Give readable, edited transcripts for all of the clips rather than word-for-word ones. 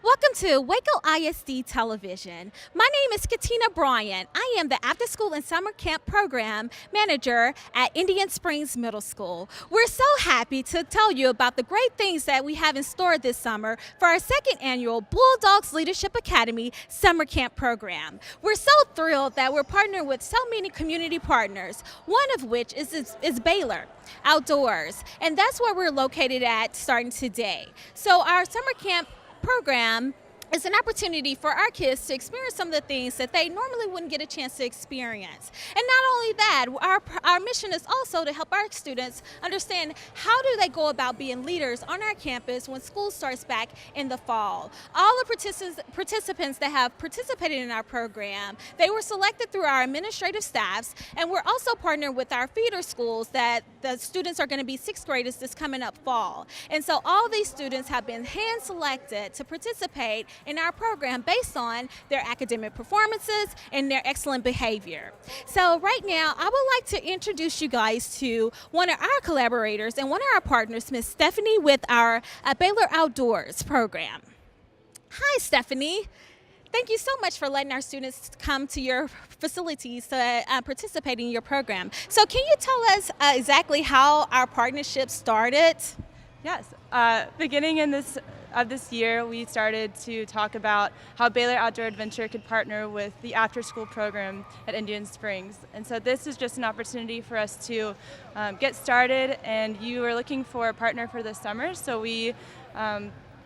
Welcome to Waco ISD Television. My name is Katina Bryant. I am the After School and Summer Camp Program Manager at Indian Springs Middle School. We're so happy to tell you about the great things that we have in store this summer for our second annual Bulldogs Leadership Academy Summer Camp Program. We're so thrilled that we're partnering with so many community partners, one of which is Baylor Outdoors, and that's where we're located at starting today. So our summer camp program is an opportunity for our kids to experience some of the things that they normally wouldn't get a chance to experience. And not only that, our mission is also to help our students understand how do they go about being leaders on our campus when school starts back in the fall. All the participants that have participated in our program, they were selected through our administrative staffs, and we're also partnered with our feeder schools that the students are going to be sixth graders this coming up fall. And so all these students have been hand selected to participate in our program based on their academic performances and their excellent behavior. So right now, I would like to introduce you guys to one of our collaborators and one of our partners, Miss Stephanie, with our Baylor Outdoors program. Hi, Stephanie. Thank you so much for letting our students come to your facilities to participate in your program. So can you tell us exactly how our partnership started? Yes, beginning of this year, we started to talk about how Baylor Outdoor Adventure could partner with the after-school program at Indian Springs. And so this is just an opportunity for us to get started, and you were looking for a partner for this summer, so we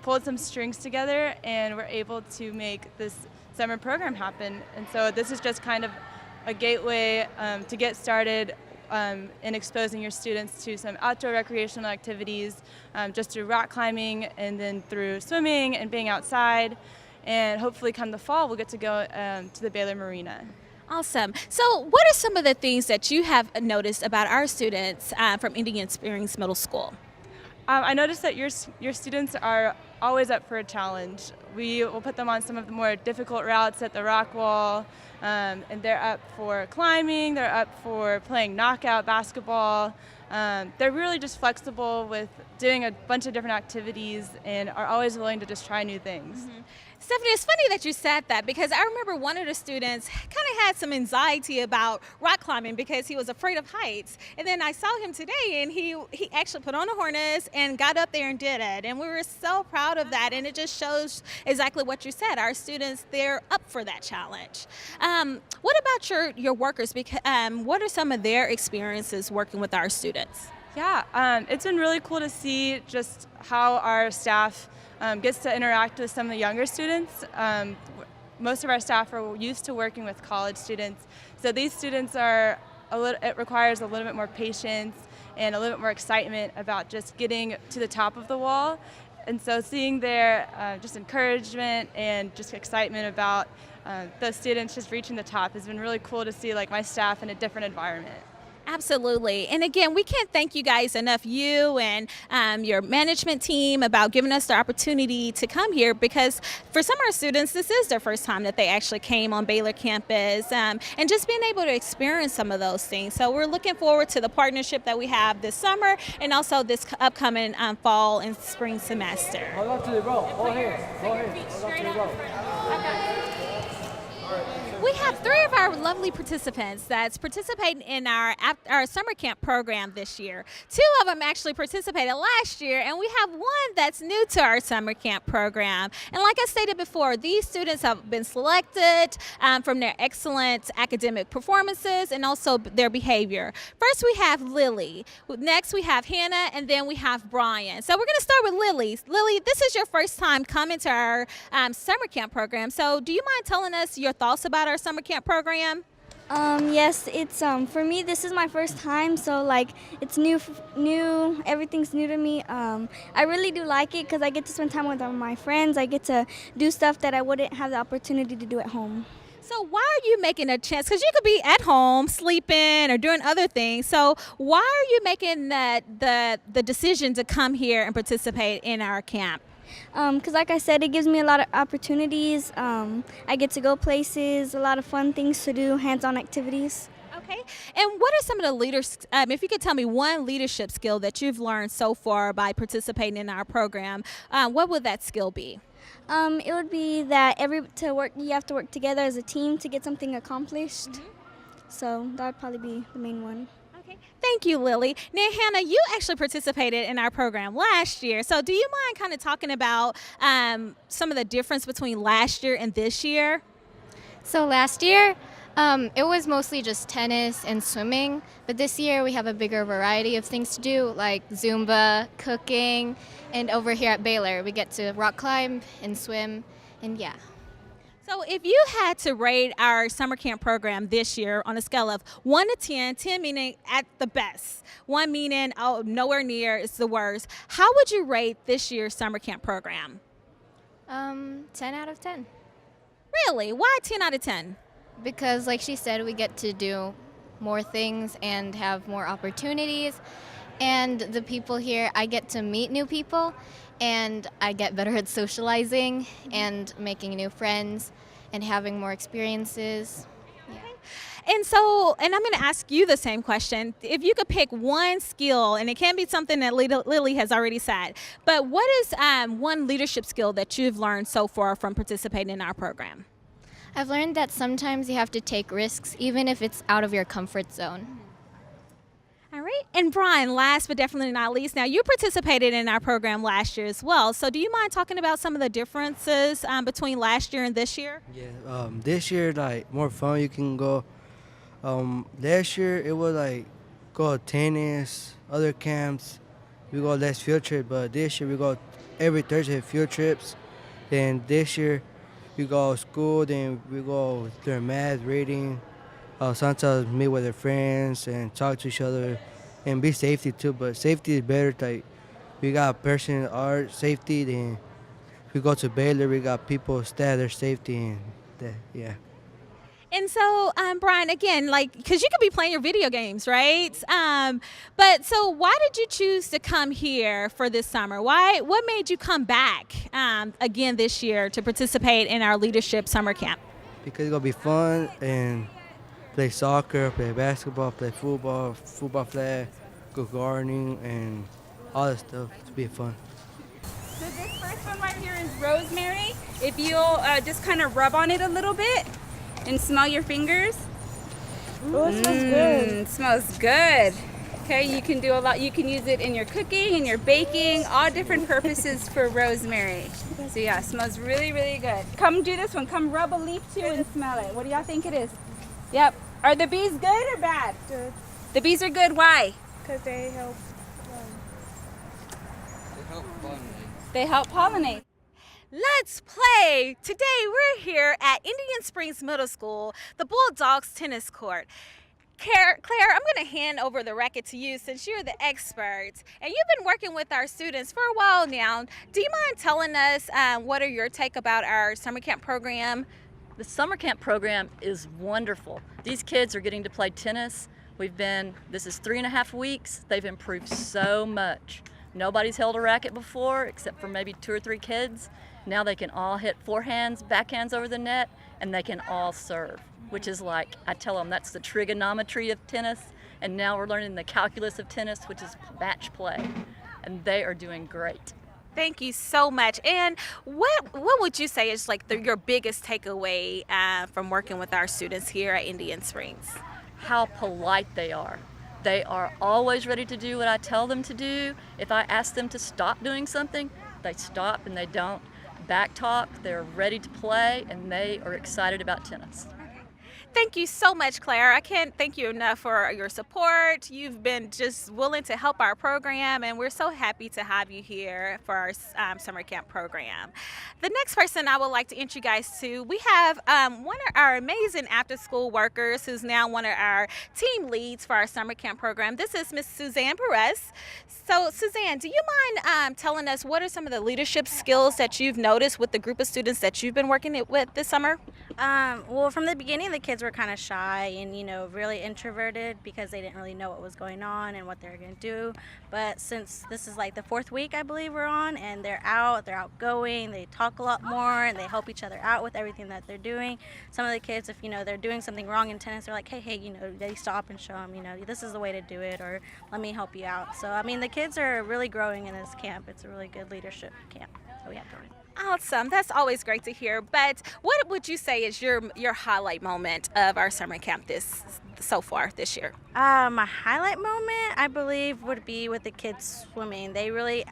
pulled some strings together and were able to make this summer program happen. And so this is just kind of a gateway to get started in exposing your students to some outdoor recreational activities, just through rock climbing and then through swimming and being outside. And hopefully come the fall, we'll get to go to the Baylor Marina. Awesome. So what are some of the things that you have noticed about our students from Indian Springs Middle School? I noticed that your students are always up for a challenge. We will put them on some of the more difficult routes at the rock wall, and they're up for climbing, they're up for playing knockout basketball. They're really just flexible with doing a bunch of different activities and are always willing to just try new things. Mm-hmm. Stephanie, it's funny that you said that because I remember one of the students kind of had some anxiety about rock climbing because he was afraid of heights. And then I saw him today and he actually put on a harness and got up there and did it. And we were so proud of that. And it just shows exactly what you said. Our students, they're up for that challenge. What about your workers? Because, what are some of their experiences working with our students? Yeah, it's been really cool to see just how our staff gets to interact with some of the younger students. Most of our staff are used to working with college students, so these students it requires a little bit more patience and a little bit more excitement about just getting to the top of the wall. And so seeing their just encouragement and just excitement about those students just reaching the top has been really cool to see, like, my staff in a different environment. Absolutely. And again, we can't thank you guys enough, you and your management team, about giving us the opportunity to come here, because for some of our students, this is their first time that they actually came on Baylor campus, and just being able to experience some of those things. So we're looking forward to the partnership that we have this summer and also this upcoming fall and spring semester. Hold up to the rope. Go ahead. Hold up to the rope. We have three of our lovely participants that's participating in our summer camp program this year. Two of them actually participated last year, and we have one that's new to our summer camp program. And like I stated before, these students have been selected from their excellent academic performances and also their behavior. First we have Lily, next we have Hannah, and then we have Brian. So we're going to start with Lily. Lily, this is your first time coming to our summer camp program. So do you mind telling us your thoughts about our summer camp program? Yes, it's for me, this is my first time, so like it's new, everything's new to me. I really do like it because I get to spend time with my friends. I get to do stuff that I wouldn't have the opportunity to do at home. So why are you making a chance? Because you could be at home sleeping or doing other things. So why are you making the decision to come here and participate in our camp? Because like I said, it gives me a lot of opportunities. I get to go places, a lot of fun things to do, hands-on activities. Okay. And what are some of the leaders, if you could tell me one leadership skill that you've learned so far by participating in our program, what would that skill be? It would be that you have to work together as a team to get something accomplished. So that would probably be the main one. Okay. Thank you, Lily. Now, Hannah, you actually participated in our program last year. So do you mind kind of talking about some of the difference between last year and this year? So last year, it was mostly just tennis and swimming, but this year we have a bigger variety of things to do, like Zumba, cooking, and over here at Baylor, we get to rock climb and swim, and yeah. So if you had to rate our summer camp program this year on a scale of 1 to 10, 10 meaning at the best, 1 meaning oh nowhere near is the worst, how would you rate this year's summer camp program? 10 out of 10. Really? Why 10 out of 10? Because like she said, we get to do more things and have more opportunities. And the people here, I get to meet new people and I get better at socializing and making new friends and having more experiences. And so, and I'm going to ask you the same question. If you could pick one skill, and it can be something that Lily has already said, but what is one leadership skill that you've learned so far from participating in our program? I've learned that sometimes you have to take risks, even if it's out of your comfort zone. All right. And Brian, last but definitely not least, now you participated in our program last year as well. So do you mind talking about some of the differences between last year and this year? Yeah, this year, like, more fun. You can go. Last year, it was like go tennis, other camps. We go less field trip, but this year we go every Thursday field trips. Then this year, we go to school, then we go learn math, reading. Sometimes meet with our friends and talk to each other and be safety too. But safety is better. Like, we got person in art safety. Then we go to Baylor, we got people stat their safety and that. Yeah. And so, Brian, again, like, because you could be playing your video games, right? But so why did you choose to come here for this summer? What made you come back again this year to participate in our leadership summer camp? Because it's going to be fun and play soccer, play basketball, play football flag, go gardening, and all that stuff to be fun. So this first one right here is rosemary. If you'll just kind of rub on it a little bit and smell your fingers. Oh, it smells good. It smells good. Okay, you can do a lot. You can use it in your cooking, in your baking, all different purposes for rosemary. So yeah, it smells really, really good. Come do this one. Come rub a leaf too and smell it. What do y'all think it is? Yep. Are the bees good or bad? Good, The bees are good. Why? because they help. They help pollinate. Let's play! Today we're here at Indian Springs Middle School, the Bulldogs tennis court. Claire, I'm going to hand over the racket to you since you're the expert. And you've been working with our students for a while now. Do you mind telling us what are your take about our summer camp program? The summer camp program is wonderful. These kids are getting to play tennis. This is 3.5 weeks. They've improved so much. Nobody's held a racket before except for maybe 2 or 3 kids. Now they can all hit forehands, backhands over the net, and they can all serve, which is like, I tell them that's the trigonometry of tennis, and now we're learning the calculus of tennis, which is match play, and they are doing great. Thank you so much. And what would you say is like your biggest takeaway from working with our students here at Indian Springs? How polite they are. They are always ready to do what I tell them to do. If I ask them to stop doing something, they stop and they don't back talk. They're ready to play and they are excited about tennis. Thank you so much, Claire. I can't thank you enough for your support. You've been just willing to help our program, and we're so happy to have you here for our summer camp program. The next person I would like to introduce you guys to, we have one of our amazing after-school workers who's now one of our team leads for our summer camp program. This is Miss Suzanne Perez. So, Suzanne, do you mind telling us what are some of the leadership skills that you've noticed with the group of students that you've been working with this summer? Well, from the beginning, the kids were kind of shy and, really introverted because they didn't really know what was going on and what they were going to do. But since this is like the 4th week, I believe we're on, and they're outgoing, they talk a lot more, and they help each other out with everything that they're doing. Some of the kids, if, they're doing something wrong in tennis, they're like, hey, they stop and show them, this is the way to do it, or let me help you out. So, the kids are really growing in this camp. It's a really good leadership camp that we have going. Awesome. That's always great to hear. But what would you say is your highlight moment of our summer camp so far this year? My highlight moment, I believe, would be with the kids swimming. They really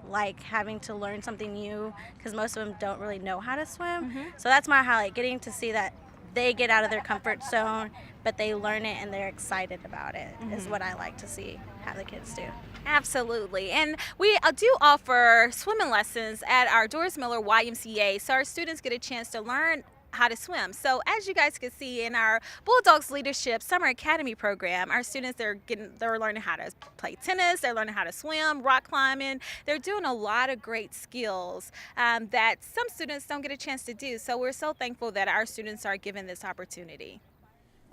like having to learn something new because most of them don't really know how to swim. So that's my highlight, getting to see that they get out of their comfort zone, but they learn it and they're excited about it, is what I like to see how the kids do. Absolutely. And we do offer swimming lessons at our Doris Miller YMCA, so our students get a chance to learn how to swim. So as you guys can see in our Bulldogs Leadership Summer Academy program, our students, they're learning how to play tennis, they're learning how to swim, rock climbing. They're doing a lot of great skills that some students don't get a chance to do. So we're so thankful that our students are given this opportunity.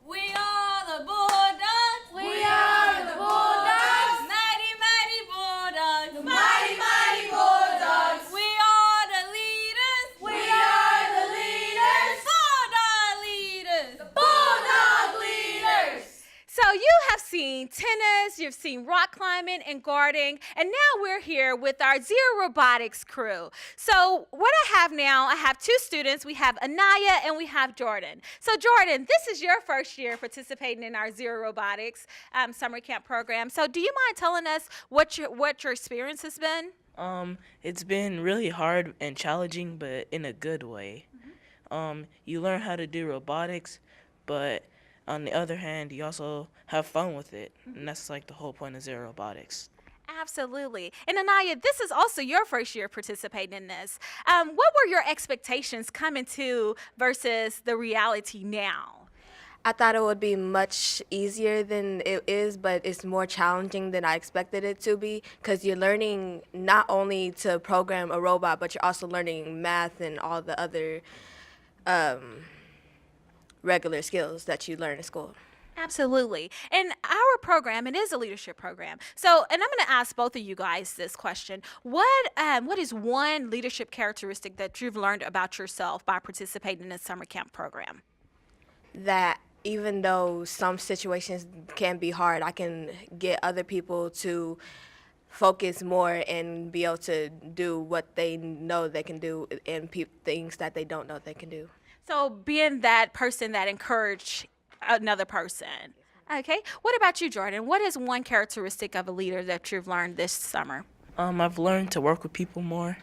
We are the Bulldogs. We are the Bulldogs. Mighty, mighty Bulldogs. Mighty, mighty Bulldogs. We are the leaders. We are the leaders. Bulldog leaders. The Bulldog leaders. So you have seen tennis, you've seen rock climbing and guarding, and now we're here with our Zero Robotics crew. So what I have now, I have two students. We have Anaya and we have Jordan. So Jordan, this is your first year participating in our Zero Robotics summer camp program. So do you mind telling us what your experience has been? It's been really hard and challenging, but in a good way. You learn how to do robotics, but on the other hand, you also have fun with it, and that's like the whole point of Zero Robotics. Absolutely. And Anaya, this is also your first year participating in this. What were your expectations coming to versus the reality now? I thought it would be much easier than it is, but it's more challenging than I expected it to be because you're learning not only to program a robot, but you're also learning math and all the other regular skills that you learn in school. Absolutely. And our program, it is a leadership program. So, and I'm going to ask both of you guys this question. What is one leadership characteristic that you've learned about yourself by participating in a summer camp program? That even though some situations can be hard, I can get other people to focus more and be able to do what they know they can do and things that they don't know they can do. So being that person that encouraged another person. Okay. What about you, Jordan? What is one characteristic of a leader that you've learned this summer? I've learned to work with people more,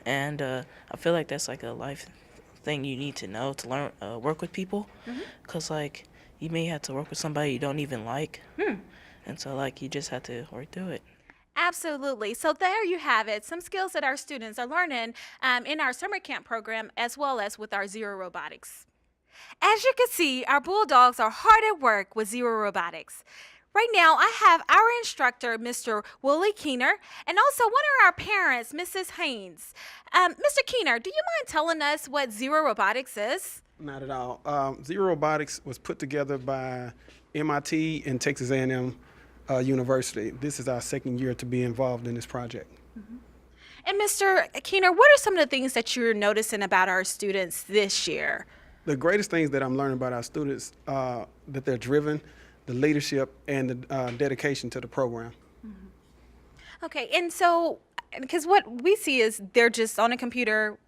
and I feel like that's like a life thing you need to know to learn work with people, because like you may have to work with somebody you don't even like, and so like you just have to work through it. Absolutely. So there you have it, some skills that our students are learning in our summer camp program as well as with our Zero Robotics. As you can see, our Bulldogs are hard at work with Zero Robotics. Right now, I have our instructor, Mr. Willie Keener, and also one of our parents, Mrs. Haynes. Mr. Keener, do you mind telling us what Zero Robotics is? Not at all. Zero Robotics was put together by MIT and Texas A&M University. This is our second year to be involved in this project. And Mr. Keener, what are some of the things that you're noticing about our students this year? The greatest things that I'm learning about our students, that they're driven, the leadership, and the dedication to the program. Okay, and so, because what we see is they're just on a computer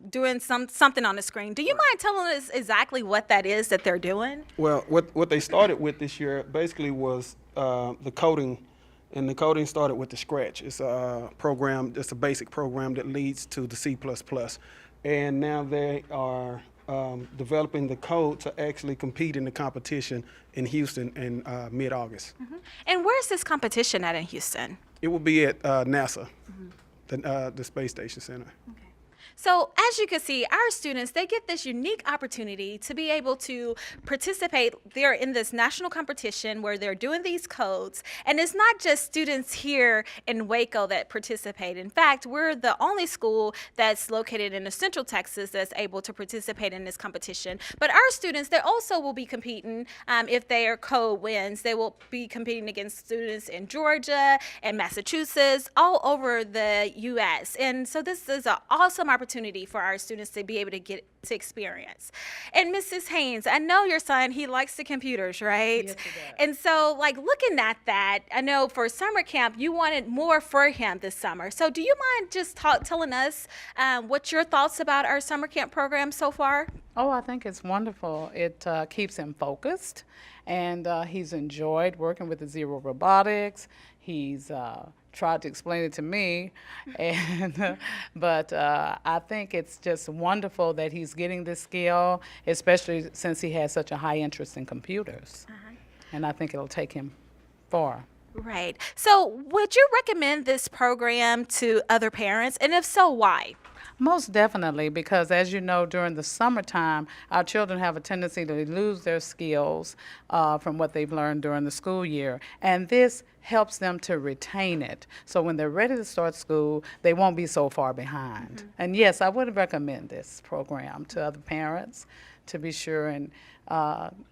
doing something on the screen. Do you mind telling us exactly what that is that they're doing? Well, what they started with this year basically was the coding, and the coding started with the Scratch. It's a program, it's a basic program that leads to the C++. And now they are developing the code to actually compete in the competition in Houston in mid-August. And where's this competition at in Houston? It will be at NASA, the Space Station Center. Okay. So as you can see, our students, they get this unique opportunity to be able to participate. They're in this national competition where they're doing these codes. And it's not just students here in Waco that participate. In fact, we're the only school that's located in Central Texas that's able to participate in this competition. But our students, they also will be competing, if their code wins, they will be competing against students in Georgia and Massachusetts, all over the U.S. And so this is an awesome opportunity opportunity for our students to be able to get to experience. And Mrs. Haynes, I know your son, he likes the computers, right? Yes, he does. And so, like, looking at that, I know for summer camp, you wanted more for him this summer. So do you mind just telling us what your thoughts about our summer camp program so far? Oh, I think it's wonderful. It keeps him focused, and he's enjoyed working with the Zero Robotics. He's tried to explain it to me, and but I think it's just wonderful that he's getting this skill, especially since he has such a high interest in computers. And I think it'll take him far. Right. So would you recommend this program to other parents? And if so, why? Most definitely, because as you know, during the summertime, our children have a tendency to lose their skills from what they've learned during the school year. And this helps them to retain it. So when they're ready to start school, they won't be so far behind. And yes, I would recommend this program to other parents to be sure and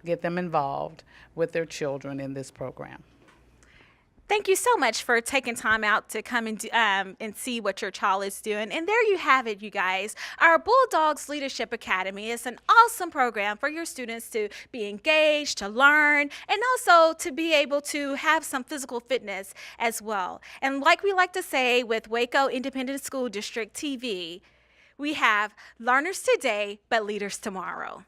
get them involved with their children in this program. Thank you so much for taking time out to come and see what your child is doing. And there you have it, you guys. Our Bulldogs Leadership Academy is an awesome program for your students to be engaged, to learn, and also to be able to have some physical fitness as well. And like we like to say with Waco Independent School District TV, we have learners today, but leaders tomorrow.